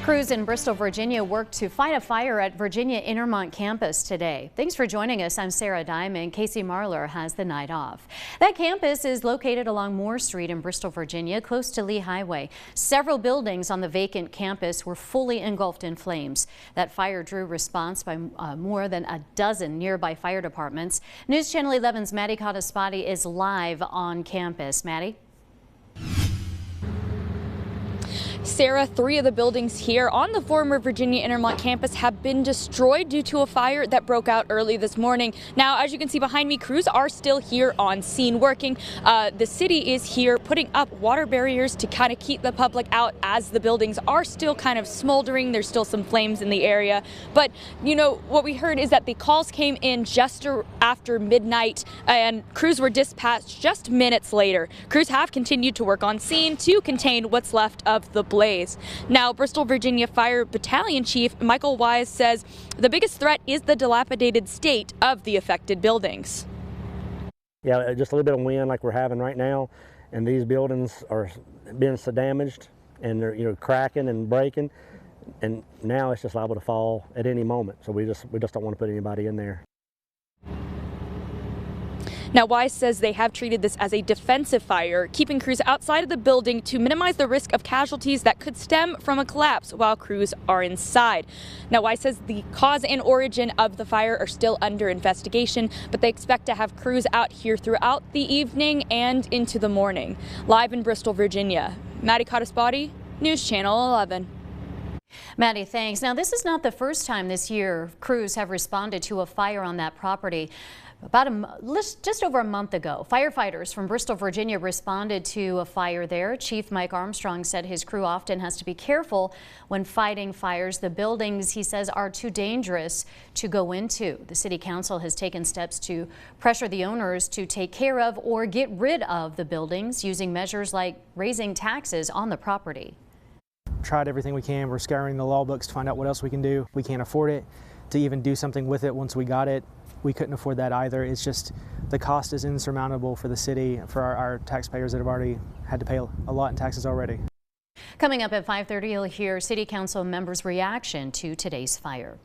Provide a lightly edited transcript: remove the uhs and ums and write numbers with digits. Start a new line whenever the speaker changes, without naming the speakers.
Crews in Bristol, Virginia worked to fight a fire at Virginia Intermont campus today. Thanks for joining us. I'm Sarah Diamond. Casey Marler has the night off. That campus is located along Moore Street in Bristol, Virginia, close to Lee Highway. Several buildings on the vacant campus were fully engulfed in flames. That fire drew response by more than a dozen nearby fire departments. News Channel 11's Maddie Cottaspati is live on campus. Maddie?
Sarah, 3 of the buildings here on the former Virginia Intermont campus have been destroyed due to a fire that broke out early this morning. Now, as you can see behind me, crews are still here on scene working. The city is here putting up water barriers to kind of keep the public out as the buildings are still kind of smoldering. There's still some flames in the area. But, you know, what we heard is that the calls came in just after midnight and crews were dispatched just minutes later. Crews have continued to work on scene to contain what's left of the blaze. Now, Bristol, Virginia Fire Battalion Chief Michael Wise says the biggest threat is the dilapidated state of the affected buildings.
Yeah, just a little bit of wind like we're having right now, and these buildings are being so damaged and they're cracking and breaking, and now it's just liable to fall at any moment. So we just don't want to put anybody in there.
Now, Wise says they have treated this as a defensive fire, keeping crews outside of the building to minimize the risk of casualties that could stem from a collapse while crews are inside. Now, Wise says the cause and origin of the fire are still under investigation, but they expect to have crews out here throughout the evening and into the morning. Live in Bristol, Virginia, Maddie Cottaspati, News Channel 11.
Maddie, thanks. Now, this is not the first time this year crews have responded to a fire on that property. Just over a month ago, firefighters from Bristol, Virginia responded to a fire there. Chief Mike Armstrong said his crew often has to be careful when fighting fires. The buildings, he says, are too dangerous to go into. The city council has taken steps to pressure the owners to take care of or get rid of the buildings using measures like raising taxes on the property.
Tried everything we can. We're scouring the law books to find out what else we can do. We can't afford it to even do something with it once we got it. We couldn't afford that either. It's just the cost is insurmountable for the city, for our taxpayers that have already had to pay a lot in taxes already.
Coming up at 5:30, you'll hear City Council members' reaction to today's fire.